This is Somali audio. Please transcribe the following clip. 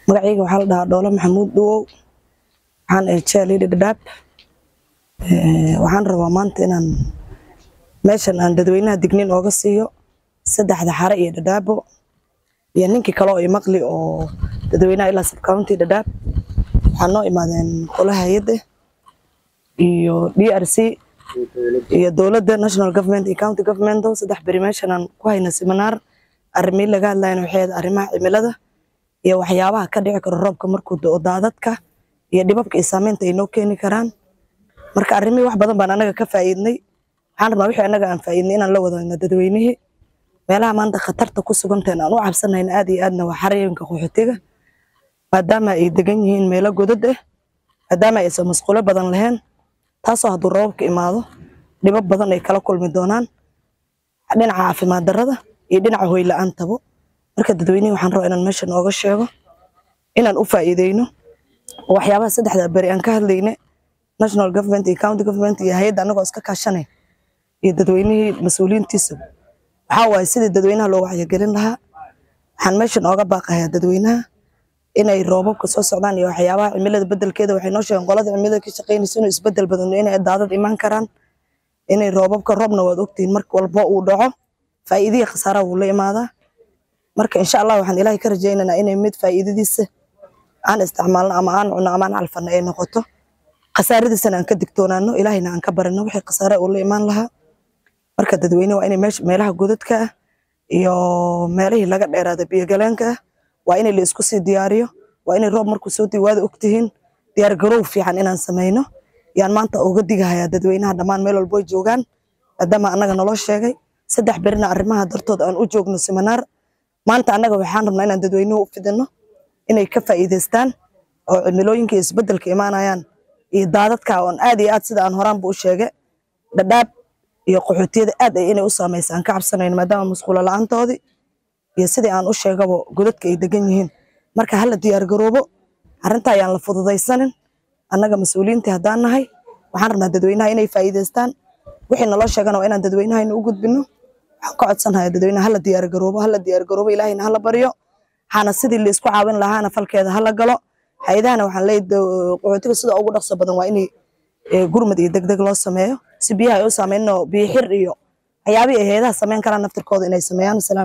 magacayga waxa la dhahaa Dhoolo Maxamuud Duwow waxaan ay cheerleader Dadaab waxaan rabaa maanta inaan meeshan aan dadweynaha digniin ooga siiyo saddexda xare iyo Dadaabo iyo ninkii kale oo ay maqli oo dadweynaha ilaa sub county Dadaab waxaan noo imaadeen qolaha hay'adda iyo DRC iyo dawladda national government iyo county government saddex bari meeshan aan ku hayna seminar arrimo laga hadlayno waxay arrimaha cimilada iyo waxyaabaha ka dhici karo roobka markuu da'o daadadka iyo dhibabka ay saameynta ay noo keeni karaan marka arrimo wax badan baan anaga ka faa'iidnay waxaan rabaa wixii anaga aan faa'iidnay inaan la wadaagno dadweynaha meelaha maanta khatarta ku suganteen aan u cabsanayna aad iyo aadna waa xarooyinka qaxootiga maadaama ay degan yihiin meelo godad ah maadaama ay soo masquulo badan lahayn taasoo hadduu roobka imaado dhibab badan ay kala kulmi doonaan dhinaca caafimaad darrada iyo dhinaca hoy la'aantaba marka dadweynaha waxaan rabaa inaan meeshan ooga sheego inaan u faa'iideyno waxyaabaha saddexda bari aan ka hadlaynay national government iyo county government iyo hay'adda anagoo iska kaashanay iyo dadweynihii mas'uuliyiintiisa waxa waaye sidii dadweynaha loo wacyigelin lahaa waxaan meeshan ooga baaqayaa dadweynaha inay roobabka soo socdaan iyo waxyaabaha cimilada bedelkeeda waxay noo sheegeen qolada cimilada ka shaqeynayso inuu isbedel badan inay daadad iman karaan inay roobabka roobna waad ogtiin marka walba uu dhaco faa'iidada khasaaraha uu la imaadaa marka insha Allah waxaan ilaahay ka rajaynaynaa inay mid faa'iidadiisa aan isticmaalno ama aan cunno ama aan calfano ay noqoto khasaaradiisana aan ka digtoonaano ilaahayna aan ka barano wixii khasaare uu la imaan lahaa marka dadweynaha waa inay meelaha godadka iyo meelihii laga dheeraado biyo galeenka waa in la isku sii diyaariyo waa in roob markuu soo diiwaado ogtihiin diyaar garow fiican inaan sameeyno yaan maanta uga digayaa dadweynaha dhamaan meel walbo ay joogaan maadaama anaga naloo sheegay saddex berina arrimaha dartood aan u joogno seminar maanta anaga waxaan rabnaa inaan dadweynuhu u fidino inay ka faa'iideystaan oo cimilooyinka isbedelka imaanayaan iyo daadadka oo aad iyo aad sida aan horaanba u sheegay Dadaab iyo qaxootiyada aad ay inay u saameeyaan ka cabsanayna maadaama masquulo la'aantoodii iyo sidii aan u sheegabo godadka ay degan yihiin marka hal diyaar garoobo arinta ayaan la fududeysanin annaga mas'uuliyiinta hadaan nahay waxaan rabnaa dadweynaha inay faa'iideystaan wixii naloo sheegana waa inaan dadweynaha u gudbino waxaan ka codsanahay dadweynaha hal diyaar garoobo ilaahayna hal bariyo xana sidii la isku caawin lahaana falkeeda hal galo hay'adahana waxaan leeyahay qaxootiga sida ugu dhaqso badan waa inay gurmad iyo degdeg loo sameeyo si biyaha ay u saameeyno biyo xir iyo waxyaabaha ay hay'adaha sameyn karaan naftirkooda inay sameeyaan.